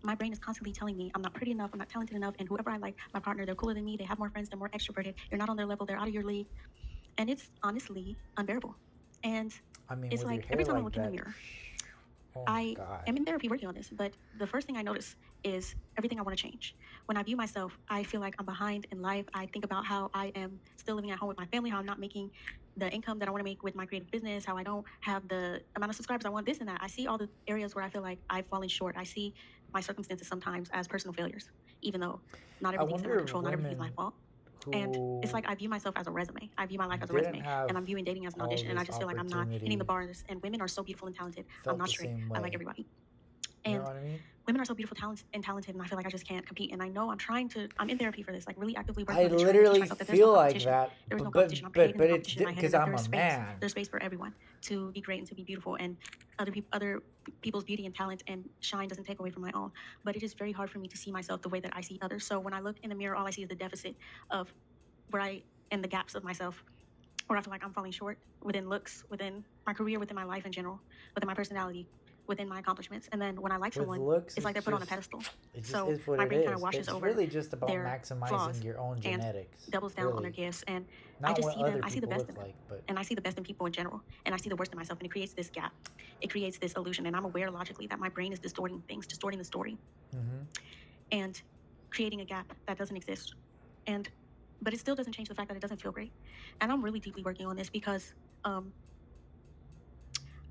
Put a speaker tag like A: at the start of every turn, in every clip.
A: my brain is constantly telling me I'm not pretty enough, I'm not talented enough, and whoever I like, my partner, they're cooler than me, they have more friends, they're more extroverted, you're not on their level, they're out of your league. And it's honestly unbearable. And
B: I mean,
A: it's
B: with your
A: like every
B: hair
A: time I
B: like
A: look in the
B: that,
A: mirror,
B: oh my
A: I
B: God.
A: am in therapy working on this, but the first thing I notice is everything I want to change. When I view myself, I feel like I'm behind in life. I think about how I am still living at home with my family, how I'm not making the income that I want to make with my creative business, how I don't have the amount of subscribers I want, this and that. I see all the areas where I feel like I've fallen short. I see my circumstances sometimes as personal failures, even though not
B: I
A: everything's in my
B: wonder if
A: control, not everything's my
B: women
A: fault. And it's
B: who
A: like I view myself as a resume. I view my life as a
B: didn't
A: resume,
B: have
A: and I'm viewing dating as an
B: all
A: audition. And I
B: this
A: just feel like I'm not hitting the
B: opportunity
A: bars. And women are so beautiful and talented. I'm
B: felt
A: not
B: the
A: straight.
B: same
A: I like
B: way.
A: everybody.
B: You know
A: And
B: what I mean?
A: women are so beautiful, talented, and I feel like I just can't compete. And I know I'm in therapy for this, like really actively working
B: I
A: on this, trying to teach
B: literally
A: myself that there's no
B: feel like
A: competition.
B: that,
A: There is no
B: but
A: competition.
B: but
A: I'm
B: but
A: creating the
B: but it's
A: competition in my head,
B: because
A: and that
B: I'm a man.
A: there's space for everyone to be great and to be beautiful. And other people's beauty and talent and shine doesn't take away from my own. But it is very hard for me to see myself the way that I see others. So when I look in the mirror, all I see is the deficit of where I and the gaps of myself where I feel like I'm falling short within looks, within my career, within my life in general, within my personality, within my accomplishments. And then when I like
B: With
A: someone,
B: looks,
A: it's like they're put on a pedestal.
B: it just
A: So
B: is what
A: my
B: it
A: brain kind of
B: is.
A: washes
B: It's
A: over
B: really just about
A: their
B: maximizing
A: flaws
B: your own
A: and
B: genetics.
A: doubles down on their
B: Really,
A: gifts. And I
B: not
A: just
B: what
A: see them,
B: other
A: I see the
B: people
A: best in
B: look
A: them.
B: like, but
A: And I see the best in people in general. And I see the worst in myself. And it creates this gap. It creates this illusion. And I'm aware logically that my brain is distorting things, distorting the story,
B: mm-hmm.
A: and creating a gap that doesn't exist. And but it still doesn't change the fact that it doesn't feel great. And I'm really deeply working on this because um,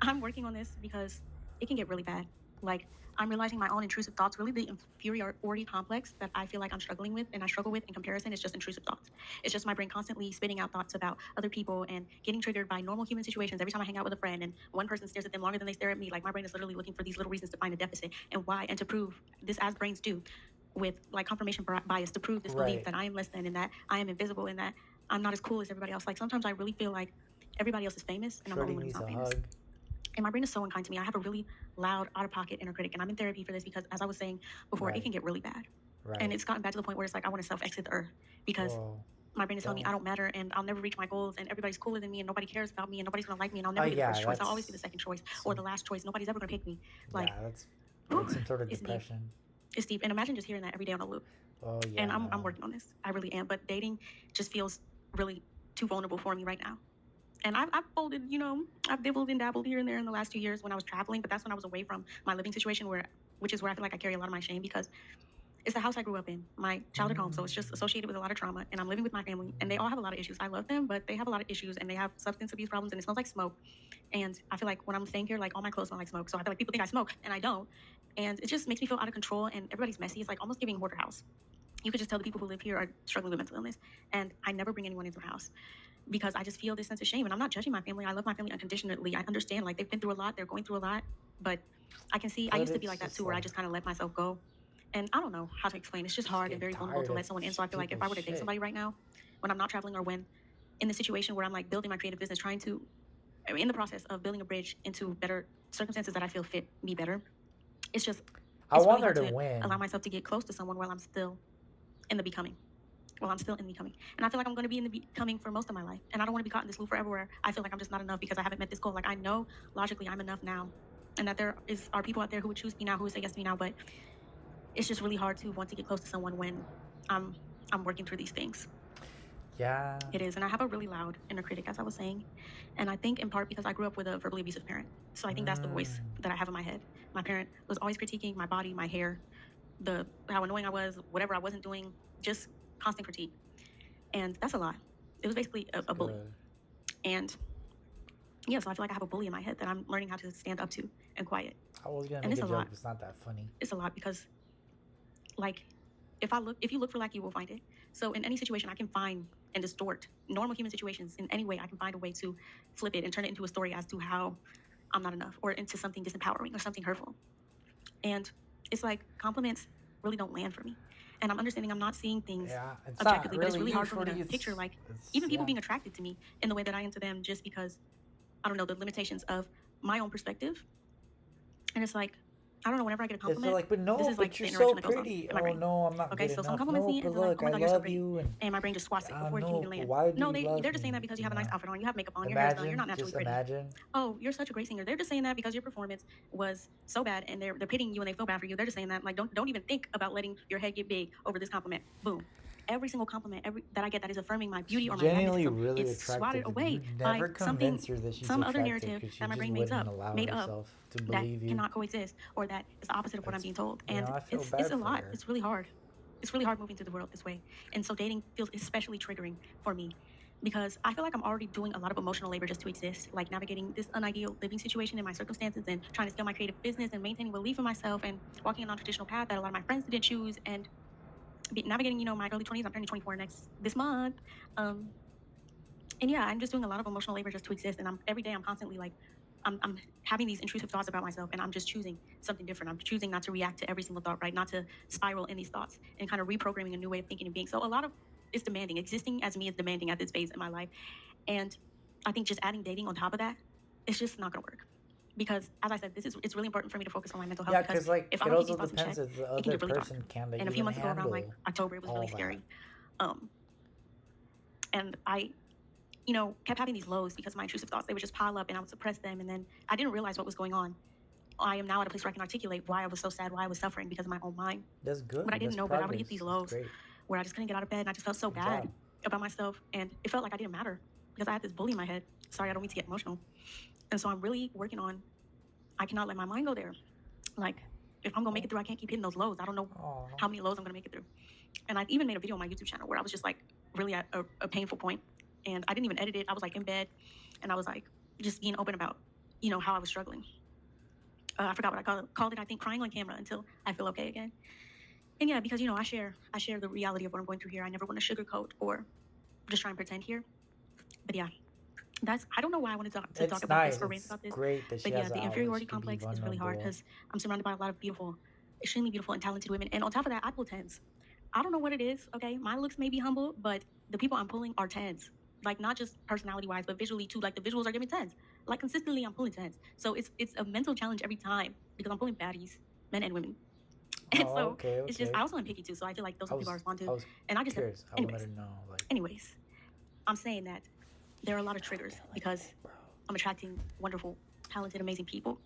A: I'm working on this because it can get really bad. Like, I'm realizing my own intrusive thoughts, really the inferiority complex that I feel like I'm struggling with and I struggle with in comparison is just intrusive thoughts. It's just my brain constantly spitting out thoughts about other people and getting triggered by normal human situations. Every time I hang out with a friend and one person stares at them longer than they stare at me, like my brain is literally looking for these little reasons to find a deficit and why, and to prove this as brains do with like confirmation bias to prove this belief
B: Right.
A: that I am less than and that I am invisible and that I'm not as cool as everybody else. Like sometimes I really feel like everybody else is famous and I'm the only
B: Shorty
A: one who's
B: needs
A: not
B: a
A: famous.
B: hug.
A: And my brain is so unkind to me. I have a really loud, out of pocket inner critic, and I'm in therapy for this because, as I was saying before, it
B: Right.
A: can get really bad.
B: Right.
A: And it's gotten bad to the point where it's like I want to self exit the earth because
B: Whoa.
A: my brain is telling me
B: Don't.
A: I don't matter and I'll never reach my goals and everybody's cooler than me and nobody cares about me and nobody's gonna like me and I'll never be the
B: Yeah,
A: first choice. I'll always
B: that's
A: be the second choice or
B: some.
A: the last choice. Nobody's ever gonna pick me. Like,
B: Yeah, that's
A: whew,
B: some sort of
A: it's deep.
B: depression.
A: It's deep. And imagine just hearing that every day on a loop.
B: Oh yeah.
A: And I'm
B: No.
A: working on this. I really am. But dating just feels really too vulnerable for me right now. And I've folded, I've dibbled and dabbled here and there in the last 2 years when I was traveling, but that's when I was away from my living situation which is where I feel like I carry a lot of my shame because it's the house I grew up in, my childhood home. So it's just associated with a lot of trauma and I'm living with my family and they all have a lot of issues. I love them, but they have a lot of issues and they have substance abuse problems and it smells like smoke. And I feel like when I'm staying here, like all my clothes smell like smoke. So I feel like people think I smoke and I don't. And it just makes me feel out of control and everybody's messy. It's like almost giving hoarder house. You could just tell the people who live here are struggling with mental illness. And I never bring anyone into my house because I just feel this sense of shame. And I'm not judging my family. I love my family unconditionally. I understand, like, they've been through a lot. They're going through a lot. But I can see, I
B: But
A: used to be
B: it's
A: like that
B: just
A: too, where I
B: like
A: just kind of let myself go. And I don't know how to explain. It's just
B: just
A: hard and
B: get
A: very vulnerable
B: tired
A: to
B: of
A: let someone in. So I feel like if
B: stupid
A: I were to date
B: shit.
A: somebody right now, when I'm not traveling or when in the situation where I'm like building my creative business, in the process of building a bridge into better circumstances that I feel fit me better, it's just,
B: I
A: it's really
B: want her
A: hard
B: to
A: to
B: win.
A: allow myself to get close to someone while I'm still in the becoming. Well, I'm still in becoming. And I feel like I'm going to be in the becoming for most of my life. And I don't want to be caught in this loop forever where I feel like I'm just not enough because I haven't met this goal. Like, I know logically I'm enough now. And that are people out there who would choose me now, who would say yes to me now. But it's just really hard to want to get close to someone when I'm working through these things.
B: Yeah.
A: It is. And I have a really loud inner critic, as I was saying. And I think in part because I grew up with a verbally abusive parent. So I think that's the voice that I have in my head. My parent was always critiquing my body, my hair, how annoying I was, whatever I wasn't doing, just constant critique. And that's a lot. It was basically a bully. And yeah, so I feel like I have a bully in my head that I'm learning how to stand up to and quiet.
B: I was gonna
A: And
B: make
A: it's
B: a
A: a
B: joke,
A: lot.
B: it's not that funny.
A: It's a lot because, like, if you look for lack, you will find it. So in any situation, I can find and distort normal human situations in any way. I can find a way to flip it and turn it into a story as to how I'm not enough or into something disempowering or something hurtful. And it's like compliments really don't land for me. And I'm understanding I'm not seeing things objectively, but it's really hard for me to picture, like, even people being attracted to me in the way that I am to them just because, I don't know, the limitations of my own perspective. And it's like, I don't know, whenever I get a
B: It's just
A: compliment,
B: like, but
A: this
B: no,
A: is like
B: but
A: the
B: you're so
A: interaction that goes on
B: pretty.
A: in my
B: Oh
A: brain.
B: no, I'm not
A: Okay,
B: good
A: so someone
B: enough.
A: compliments
B: No,
A: me
B: but
A: and they're like,
B: look,
A: oh my
B: I
A: God, you're so
B: love
A: pretty.
B: you, and
A: And my brain just swats it before it can
B: no,
A: even
B: but
A: land.
B: why do
A: No,
B: you love
A: they're just saying that
B: me?
A: because you
B: You
A: have a nice
B: know?
A: outfit on, you have makeup on, your hair is done, you're not
B: Just
A: naturally pretty.
B: imagine.
A: Oh, you're such a great singer. They're just saying that because your performance was so bad and they're pitying you and they feel bad for you. They're just saying that, like, don't even think about letting your head get big over this compliment. Boom. Every single compliment that I get that is affirming my beauty or my
B: Genuinely
A: magnetism,
B: really
A: it's swatted
B: attractive, and
A: away
B: you
A: by
B: never
A: something,
B: convince her that she's
A: some other
B: attractive
A: narrative
B: because she
A: that my
B: just
A: brain
B: wouldn't allow
A: made up
B: herself to
A: that
B: believe you.
A: cannot coexist or that is the opposite of what I'm
B: It's,
A: being told.
B: you know,
A: And
B: I feel
A: it's
B: bad
A: a
B: for
A: lot.
B: her.
A: It's really hard. It's really hard moving through the world this way. And so dating feels especially triggering for me because I feel like I'm already doing a lot of emotional labor just to exist, like navigating this unideal living situation in my circumstances and trying to scale my creative business and maintaining belief in myself and walking a non-traditional path that a lot of my friends didn't choose and navigating, my early 20s. I'm turning 24 this month. And yeah, I'm just doing a lot of emotional labor just to exist. And every day I'm constantly like, I'm having these intrusive thoughts about myself and I'm just choosing something different. I'm choosing not to react to every single thought, right? Not to spiral in these thoughts and kind of reprogramming a new way of thinking and being. So a lot of it's demanding. Existing as me is demanding at this phase in my life. And I think just adding dating on top of that, it's just not going to work. Because as I said, it's really important for me to focus on my mental health.
B: Yeah,
A: because
B: because like
A: if I
B: it
A: don't keep
B: also
A: these thoughts in check,
B: depends if the
A: it can
B: other
A: get really dark.
B: person can
A: And a few
B: even
A: months ago around like
B: handle
A: October, it was
B: all
A: really
B: that.
A: scary. And I kept having these lows because my intrusive thoughts, they would just pile up and I would suppress them. And then I didn't realize what was going on. I am now at a place where I can articulate why I was so sad, why I was suffering because of my own mind.
B: That's good.
A: But I didn't
B: That's
A: know,
B: progress.
A: but I would hit these
B: That's
A: lows
B: great.
A: where I just couldn't get out of bed and I just felt so
B: Good
A: bad
B: job.
A: about myself. And it felt like I didn't matter because I had this bully in my head. Sorry, I don't mean to get emotional. And so I'm really working on, I cannot let my mind go there. Like, if I'm going to make it through, I can't keep hitting those lows. I don't know how many lows I'm going to make it through. And I even made a video on my YouTube channel where I was just like really at a painful point. And I didn't even edit it. I was like in bed and I was like just being open about, how I was struggling. I forgot what I called it. I think crying on camera until I feel okay again. And yeah, because, I share the reality of what I'm going through here. I never want to sugarcoat or just try and pretend here. But yeah, I don't know why I wanted to talk about this or rant about this.
B: Great that she
A: But yeah,
B: has
A: the
B: an
A: inferiority
B: outlet. She can be
A: complex is really hard
B: vulnerable.
A: because I'm surrounded by a lot of beautiful, extremely beautiful and talented women. And on top of that, I pull tens. I don't know what it is, okay? My looks may be humble, but the people I'm pulling are tens. Like, not just personality-wise, but visually too. Like, the visuals are giving tens. Like, consistently, I'm pulling tens. So it's a mental challenge every time because I'm pulling baddies, men and women. And so
B: okay.
A: it's just, I also am picky too. So I feel like those are people I respond to. And I just,
B: curious. I wanted to know. Like,
A: anyways, I'm saying that there are a lot of triggers because I'm attracting wonderful, talented, amazing people.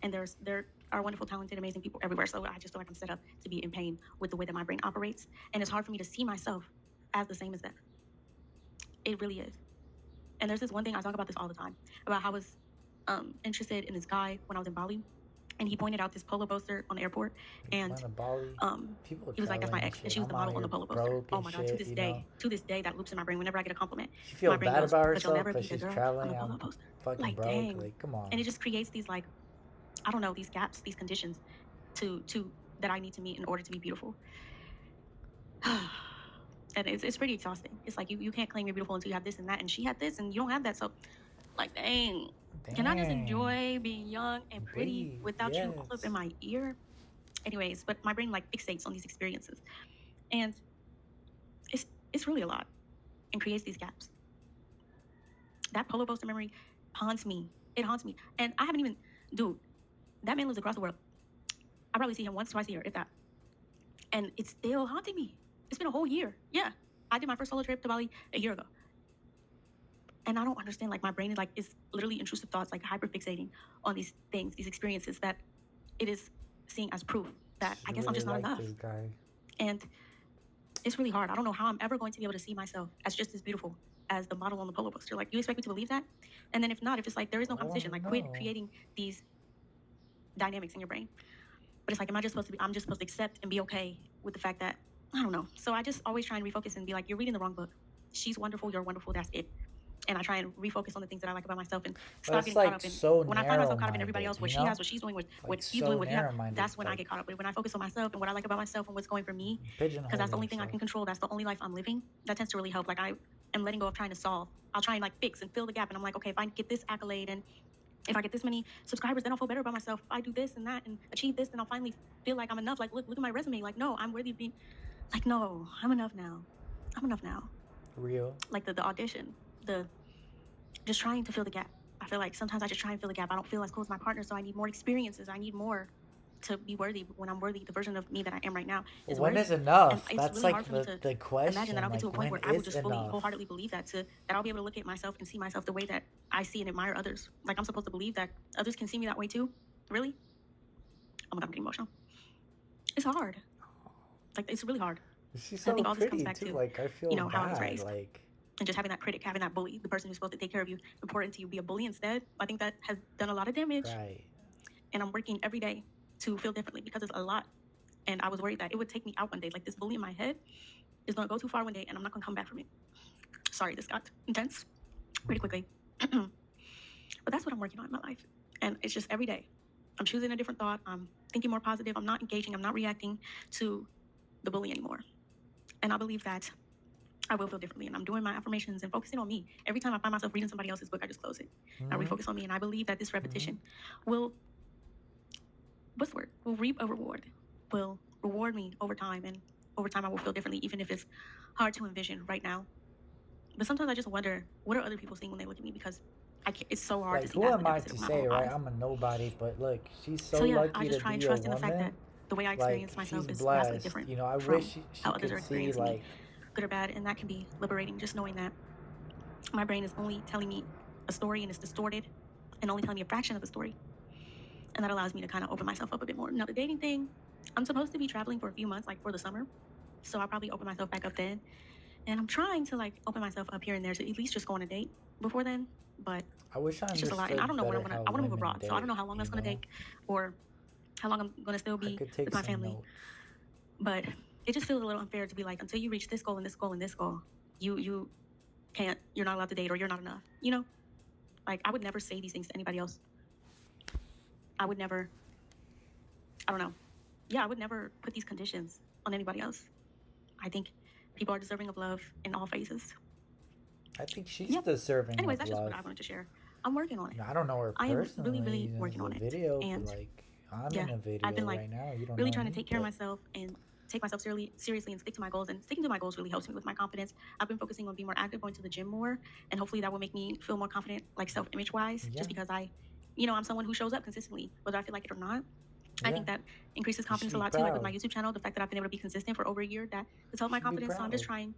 A: And there are wonderful, talented, amazing people everywhere. So I just feel like I'm set up to be in pain with the way that my brain operates. And it's hard for me to see myself as the same as them. It really is. And there's this one thing, I talk about this all the time, about how I was interested in this guy when I was in Bali. And he pointed out this polo poster on the airport. And he was like, that's my ex. And she was the model on the polo poster. Oh my God, to this day, that loops in my brain whenever I get a compliment.
B: She feels bad about herself,
A: but you'll never be
B: but
A: the
B: she's
A: girl
B: traveling.
A: on the polo poster.
B: Fucking
A: like,
B: broke.
A: dang.
B: Like, come on.
A: And it just creates these, like, I don't know, these gaps, these conditions to that I need to meet in order to be beautiful. And it's pretty exhausting. It's like you can't claim you're beautiful until you have this and that, and she had this and you don't have that. So, like, dang. Can I just enjoy being young and pretty without you all up in my ear? Anyways, but my brain, like, fixates on these experiences. And it's really a lot and creates these gaps. That polo poster memory haunts me. It haunts me. And I haven't even, dude, that man lives across the world. I probably see him once, twice a year, if that. And it's still haunting me. It's been a whole year. Yeah. I did my first solo trip to Bali a year ago. And I don't understand, like, my brain is, like, it's literally intrusive thoughts, like, hyperfixating on these things, these experiences that it is seeing as proof that I guess I'm just not enough.
B: This guy.
A: And it's really hard. I don't know how I'm ever going to be able to see myself as just as beautiful as the model on the polo poster. Like, you expect me to believe that? And then if not, if it's like, there is no competition, like, quit creating these dynamics in your brain. But it's like, I'm just supposed to accept and be okay with the fact that, I don't know. So I just always try and refocus and be like, you're reading the wrong book. She's wonderful, you're wonderful, that's it. And I try and refocus on the things that I like about myself and stop getting caught up in, when I find myself caught up in everybody else, what she has, what she's doing, what he's doing, what he has, that's when I get caught up. But when I focus on myself and what I like about myself and what's going for me, because that's the only thing I can control, that's the only life I'm living, that tends to really help. Like, I am letting go of trying to solve. I'll try and, like, fix and fill the gap. And I'm like, okay, if I get this accolade and if I get this many subscribers, then I'll feel better about myself. If I do this and that and achieve this, then I'll finally feel like I'm enough. Like, look at my resume. Like, no, I'm worthy of being, like, no, I'm enough now. I'm enough now.
B: Real.
A: Like, the audition, just trying to fill the gap. I feel like sometimes I just try and fill the gap. I don't feel as cool as my partner, so I need more experiences. I need more to be worthy when I'm worthy. The version of me that I am right now is
B: When
A: worthy.
B: is
A: And
B: enough?
A: it's
B: That's
A: really
B: like
A: hard for me to
B: the
A: imagine that
B: question.
A: I'll get to a
B: Like,
A: point
B: when
A: where I will
B: is
A: just fully,
B: enough?
A: wholeheartedly believe that I'll be able to look at myself and see myself the way that I see and admire others. Like, I'm supposed to believe that others can see me that way too. Really? Oh my God, I'm getting emotional. It's hard. Like, it's really hard.
B: She's
A: And I
B: so
A: think all this comes
B: pretty
A: back
B: too.
A: to,
B: Like, I feel
A: how I was
B: bad.
A: raised.
B: Like,
A: And just having that critic, having that bully, the person who's supposed to take care of you, important to you, be a bully instead. I think that has done a lot of damage.
B: right.
A: And I'm working every day to feel differently because it's a lot. And I was worried that it would take me out one day. Like, this bully in my head is going to go too far one day and I'm not going to come back from it. Sorry, this got intense pretty quickly. But that's what I'm working on in my life. And it's just every day. I'm choosing a different thought. I'm thinking more positive. I'm not engaging. I'm not reacting to the bully anymore. And I believe that I will feel differently. And I'm doing my affirmations and focusing on me. Every time I find myself reading somebody else's book, I just close it. I refocus on me. And I believe that this repetition will, what's the word? Will reap a reward, will reward me over time. And over time, I will feel differently, even if it's hard to envision right now. But sometimes I just wonder, what are other people seeing when they look at me? Because it's so hard to
B: Like,
A: see
B: who
A: that
B: am I to say, right? I'm a nobody, but look, she's so
A: yeah, I
B: lucky
A: just
B: to
A: try and
B: be a
A: trust in the fact that
B: woman.
A: the way I
B: Like,
A: experience myself
B: she's
A: is vastly
B: blessed.
A: different
B: You know, I
A: from
B: wish she
A: how others are
B: could see,
A: experiencing me,
B: like,
A: good or bad. And that can be liberating, just knowing that my brain is only telling me a story and it's distorted and only telling me a fraction of the story. And that allows me to kind of open myself up a bit more. Now, the dating thing, I'm supposed to be traveling for a few months, like for the summer. So I'll probably open myself back up then. And I'm trying to, like, open myself up here and there to at least just go on a date before then. But
B: I wish I
A: it's just a lot. And I don't know
B: understood
A: when
B: better
A: I
B: how
A: want to move
B: women
A: abroad. So I don't know
B: date,
A: how long
B: you
A: that's going to
B: know?
A: take or how long I'm going to still
B: I
A: be
B: could take
A: with my
B: some
A: family.
B: notes.
A: But it just feels a little unfair to be like, until you reach this goal and this goal and this goal, you can't, you're not allowed to date or you're not enough. You know? Like, I would never say these things to anybody else. I would never, I don't know. Yeah, I would never put these conditions on anybody else. I think people are deserving of love in all phases.
B: I think she's
A: Yep.
B: deserving
A: Anyways,
B: of
A: that's
B: love.
A: just what I wanted to share. I'm working on it.
B: I don't know her
A: I am
B: personally.
A: really
B: in
A: working
B: the
A: on it.
B: video,
A: And
B: but like, I'm
A: yeah,
B: in a video
A: I've been, like,
B: right now. You don't
A: really
B: know
A: trying
B: me,
A: to take care of
B: but
A: myself and take myself seriously and stick to my goals. And sticking to my goals really helps me with my confidence. I've been focusing on being more active, going to the gym more, and hopefully that will make me feel more confident, like self-image wise,
B: yeah,
A: just because I'm someone who shows up consistently, whether I feel like it or not. I
B: yeah,
A: think that increases
B: you should
A: confidence a
B: be
A: lot too, like with my
B: proud.
A: YouTube channel, the fact that I've been able to be consistent for over a year, that has helped
B: You
A: my
B: should be
A: confidence. So I'm just
B: proud.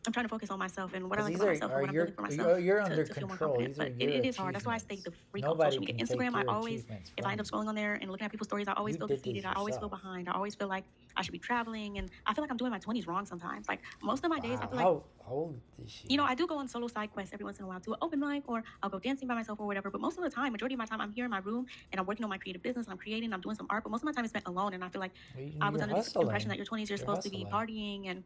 A: I'm trying to focus on myself and what I
B: Because
A: like
B: these
A: about myself and
B: are
A: what I'm
B: your
A: building for myself
B: you're under
A: to feel more
B: control.
A: confident.
B: These are
A: But
B: your
A: it is hard. That's why I stay
B: achievements.
A: the freak on
B: Nobody
A: social media.
B: can take
A: Instagram, I
B: your
A: always,
B: achievements
A: if I
B: from
A: end up
B: you.
A: scrolling on there and looking at people's stories, I always
B: You
A: feel
B: did this
A: defeated. I always feel
B: yourself.
A: behind. I always feel like I should be traveling. And I feel like I'm doing my 20s wrong sometimes. Like, most of my days, I
B: Wow,
A: feel like,
B: how old is she?
A: I do go on solo side quests every once in a while to an open mic, or I'll go dancing by myself or whatever. But most of the time, majority of my time, I'm here in my room and I'm working on my creative business. I'm creating, I'm doing some art. But most of my time is spent alone. And I feel like I was
B: You're
A: under this impression that
B: hustling.
A: your 20s, you're
B: You're
A: supposed to be
B: hustling.
A: partying and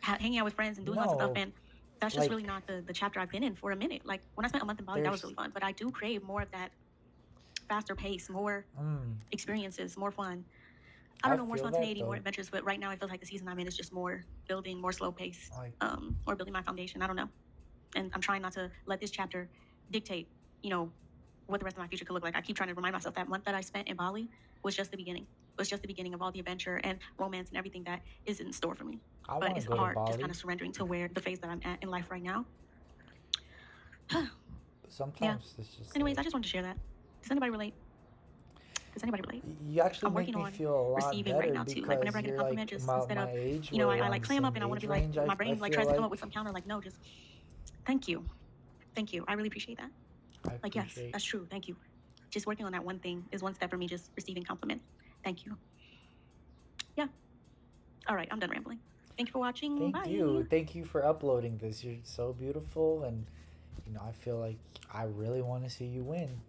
A: hanging out with friends and doing lots of stuff.
B: No,
A: And that's just really
B: like
A: not the chapter I've been in for a minute. Like, when I spent a month in Bali, that was
B: there's
A: really fun. But I do crave more of that faster pace, more experiences, more fun. I don't know, more
B: feel that
A: spontaneity, more
B: though.
A: adventures. But right now, I feel like the season I'm in is just more building, more slow pace,
B: Like
A: or building my foundation. I don't know. And I'm trying not to let this chapter dictate, what the rest of my future could look like. I keep trying to remind myself that month that I spent in Bali was just the beginning. Was just the beginning of all the adventure and romance and everything that is in store for me.
B: I
A: But
B: want
A: it's
B: to go to
A: hard just
B: Bali.
A: kind of surrendering to where the phase that I'm at in life right now.
B: Sometimes it's just
A: Anyways, I
B: like,
A: just wanted to share that. Does anybody relate? Does anybody relate?
B: you actually
A: I'm
B: make
A: working
B: me
A: on
B: feel a lot
A: receiving
B: better
A: right now too. Like,
B: because
A: whenever I get a
B: you're
A: compliment,
B: like
A: just instead
B: my
A: of,
B: age.
A: I
B: We're on
A: like
B: the
A: clam up
B: same
A: and I want to
B: age
A: be like,
B: range.
A: my
B: I
A: brain like
B: feel
A: tries to come
B: like
A: up with some counter. Like, no, just thank you. I really appreciate that.
B: I
A: Like, yes,
B: appreciate.
A: that's true. Thank you. Just working on that one thing is one step for me, just receiving compliment. Thank you. Yeah. All right, I'm done rambling. Thank you for watching.
B: Thank
A: Bye.
B: you. Thank you for uploading this. You're so beautiful, and I feel like I really want to see you win.